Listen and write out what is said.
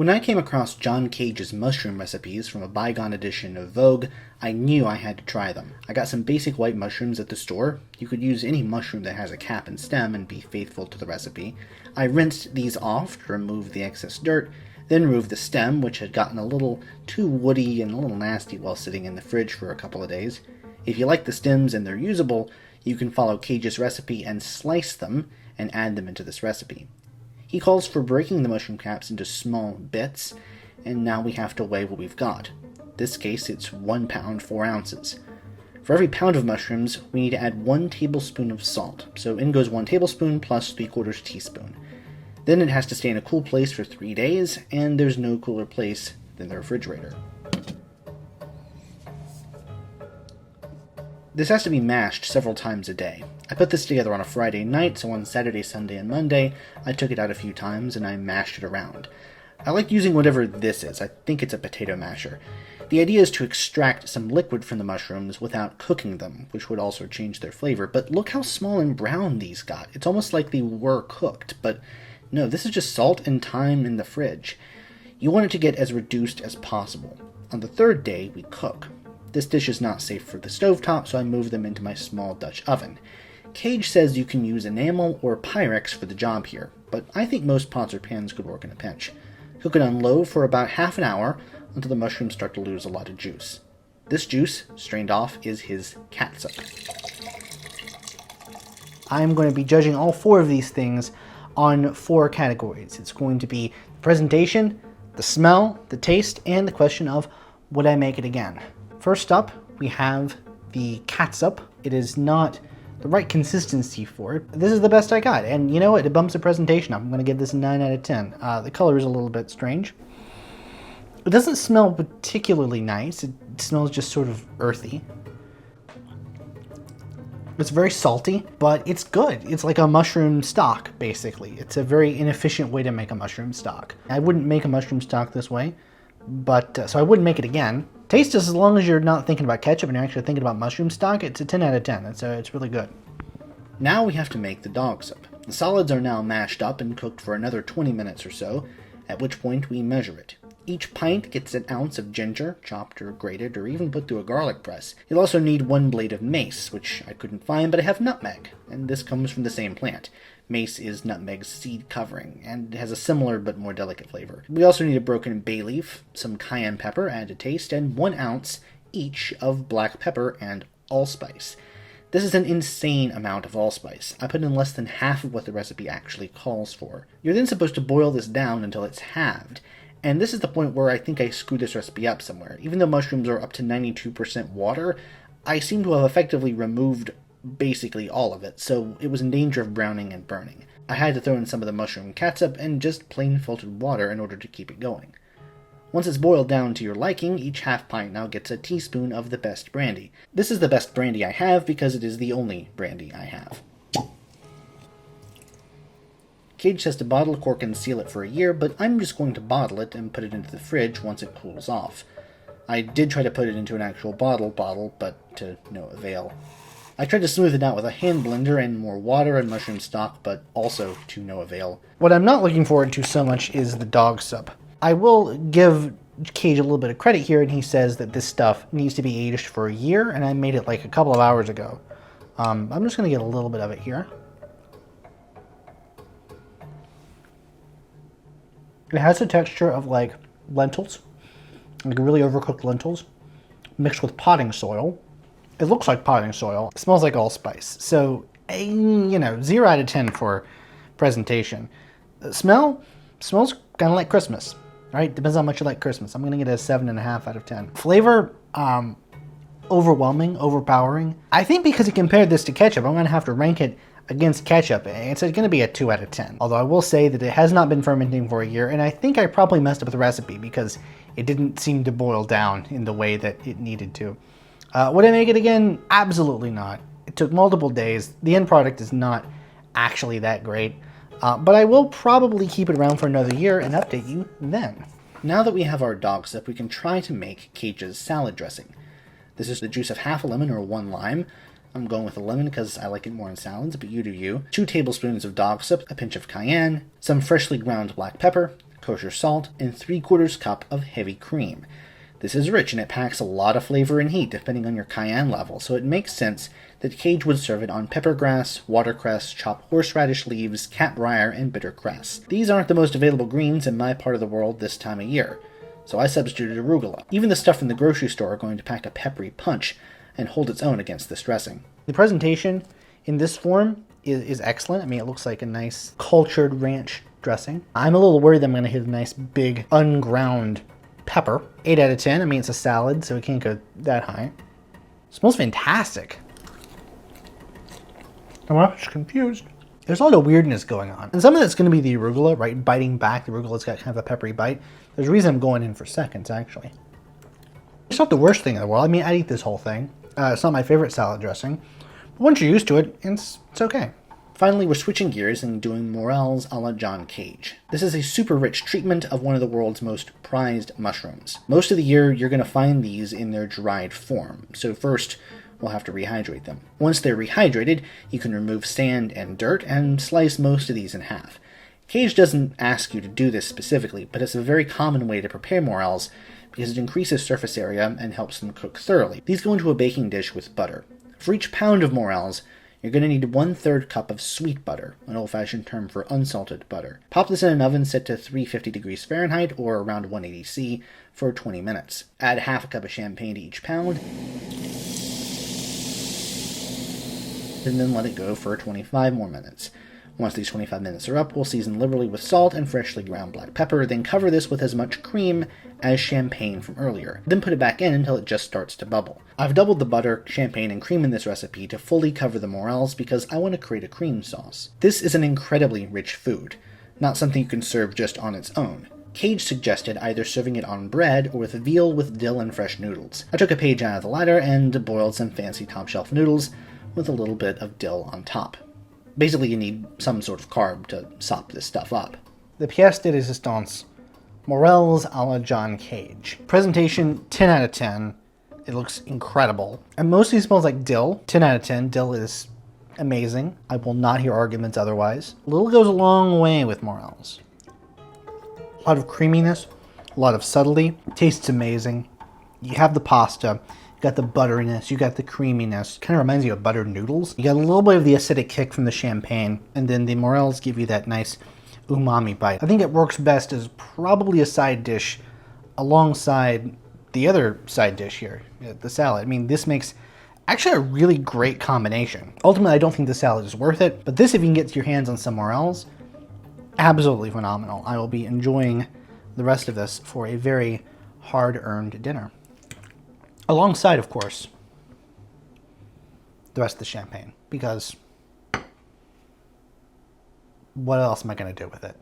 When I came across John Cage's mushroom recipes from a bygone edition of Vogue, I knew I had to try them. I got some basic white mushrooms at the store. You could use any mushroom that has a cap and stem and be faithful to the recipe. I rinsed these off to remove the excess dirt, then removed the stem, which had gotten a little too woody and a little nasty while sitting in the fridge for a couple of days. If you like the stems and they're usable, you can follow Cage's recipe and slice them and add them into this recipe. He calls for breaking the mushroom caps into small bits, and now we have to weigh what we've got. In this case, it's 1 pound, 4 ounces. For every pound of mushrooms, we need to add 1 tablespoon of salt, so in goes 1 tablespoon plus 3/4 teaspoon. Then it has to stay in a cool place for 3 days, and there's no cooler place than the refrigerator. This has to be mashed several times a day. I put this together on a Friday night, so on Saturday, Sunday, and Monday, I took it out a few times and I mashed it around. I like using whatever this is. I think it's a potato masher. The idea is to extract some liquid from the mushrooms without cooking them, which would also change their flavor. But look how small and brown these got. It's almost like they were cooked, but no, this is just salt and thyme in the fridge. You want it to get as reduced as possible. On the 3rd day, we cook. This dish is not safe for the stovetop, so I moved them into my small Dutch oven. Cage says you can use enamel or Pyrex for the job here, but I think most pots or pans could work in a pinch. Cook it on low for about half an hour until the mushrooms start to lose a lot of juice. This juice, strained off, is his catsup. I'm going to be judging all 4 of these things on 4 categories. It's going to be the presentation, the smell, the taste, and the question of would I make it again? First up, we have the catsup. It is not the right consistency for it. This is the best I got, and you know what? It bumps the presentation up. I'm going to give this a 9 out of 10. The color is a little bit strange. It doesn't smell particularly nice. It smells just sort of earthy. It's very salty, but it's good. It's like a mushroom stock, basically. It's a very inefficient way to make a mushroom stock. I wouldn't make a mushroom stock this way, but so I wouldn't make it again. Taste, as long as you're not thinking about ketchup and you're actually thinking about mushroom stock, it's a 10 out of 10. It's really good. Now we have to make the dogsup. The solids are now mashed up and cooked for another 20 minutes or so, at which point we measure it. Each pint gets an ounce of ginger, chopped or grated, or even put through a garlic press. You'll also need 1 blade of mace, which I couldn't find, but I have nutmeg, and this comes from the same plant. Mace is nutmeg's seed covering, and has a similar but more delicate flavor. We also need a broken bay leaf, some cayenne pepper, add to taste, and 1 ounce each of black pepper and allspice. This is an insane amount of allspice. I put in less than half of what the recipe actually calls for. You're then supposed to boil this down until it's halved, and this is the point where I think I screwed this recipe up somewhere. Even though mushrooms are up to 92% water, I seem to have effectively removed basically all of it, so it was in danger of browning and burning. I had to throw in some of the mushroom catsup and just plain filtered water in order to keep it going. Once it's boiled down to your liking, each half pint now gets a teaspoon of the best brandy. This is the best brandy I have because it is the only brandy I have. Cage says to bottle, cork, and seal it for a year, but I'm just going to bottle it and put it into the fridge once it cools off. I did try to put it into an actual bottle, but to no avail. I tried to smooth it out with a hand blender and more water and mushroom stock, but also to no avail. What I'm not looking forward to so much is the dogsup. I will give Cage a little bit of credit here, and he says that this stuff needs to be aged for a year, and I made it like a couple of hours ago. I'm just going to get a little bit of it here. It has a texture of like lentils, like really overcooked lentils, mixed with potting soil. It looks like potting soil. It smells like allspice. So, 0 out of 10 for presentation. Smells kind of like Christmas, right? Depends on how much you like Christmas. I'm going to get a 7.5 out of 10. Flavor, overwhelming, overpowering. I think because he compared this to ketchup, I'm going to have to rank it against ketchup. It's going to be a 2 out of 10. Although I will say that it has not been fermenting for a year, and I think I probably messed up the recipe because it didn't seem to boil down in the way that it needed to. Would I make it again? Absolutely not. It took multiple days. The end product is not actually that great, but I will probably keep it around for another year and update you then. Now that we have our dogsup, we can try to make Cage's salad dressing. This is the juice of half a lemon or 1 lime. I'm going with a lemon because I like it more in salads, but you do you. 2 tablespoons of dogsup, a pinch of cayenne, some freshly ground black pepper, kosher salt, and 3/4 cup of heavy cream. This is rich and it packs a lot of flavor and heat depending on your cayenne level, so it makes sense that Cage would serve it on peppergrass, watercress, chopped horseradish leaves, catbrier, and bitter cress. These aren't the most available greens in my part of the world this time of year, so I substituted arugula. Even the stuff from the grocery store are going to pack a peppery punch and hold its own against this dressing. The presentation in this form is excellent. I mean, it looks like a nice cultured ranch dressing. I'm a little worried that I'm going to hit a nice big unground pepper. 8 out of 10. I mean, it's a salad, so it can't go that high. It smells fantastic. I'm just confused. There's a lot of weirdness going on. And some of that's going to be the arugula, right? Biting back. The arugula's got kind of a peppery bite. There's a reason I'm going in for seconds, actually. It's not the worst thing in the world. I mean, I'd eat this whole thing. It's not my favorite salad dressing. But once you're used to it, it's okay. Finally, we're switching gears and doing Morels a la John Cage. This is a super rich treatment of one of the world's most prized mushrooms. Most of the year, you're going to find these in their dried form. So first, we'll have to rehydrate them. Once they're rehydrated, you can remove sand and dirt and slice most of these in half. Cage doesn't ask you to do this specifically, but it's a very common way to prepare morels because it increases surface area and helps them cook thoroughly. These go into a baking dish with butter. For each pound of morels, you're going to need 1/3 cup of sweet butter, an old-fashioned term for unsalted butter. Pop this in an oven set to 350 degrees Fahrenheit or around 180 C for 20 minutes. Add half a cup of champagne to each pound, and then let it go for 25 more minutes. Once these 25 minutes are up, we'll season liberally with salt and freshly ground black pepper, then cover this with as much cream as champagne from earlier. Then put it back in until it just starts to bubble. I've doubled the butter, champagne, and cream in this recipe to fully cover the morels because I want to create a cream sauce. This is an incredibly rich food, not something you can serve just on its own. Cage suggested either serving it on bread or with veal with dill and fresh noodles. I took a page out of the latter and boiled some fancy top-shelf noodles with a little bit of dill on top. Basically, you need some sort of carb to sop this stuff up. The pièce de résistance, Morels a la John Cage. Presentation, 10 out of 10. It looks incredible. And mostly smells like dill. 10 out of 10. Dill is amazing. I will not hear arguments otherwise. A little goes a long way with morels. A lot of creaminess, a lot of subtlety. Tastes amazing. You have the pasta. You got the butteriness, you got the creaminess. Kind of reminds you of buttered noodles. You got a little bit of the acidic kick from the champagne, and then the morels give you that nice umami bite. I think it works best as probably a side dish alongside the other side dish here, the salad. I mean, this makes actually a really great combination. Ultimately, I don't think the salad is worth it, but this, if you can get your hands on some morels, absolutely phenomenal. I will be enjoying the rest of this for a very hard-earned dinner. Alongside, of course, the rest of the champagne, because what else am I going to do with it?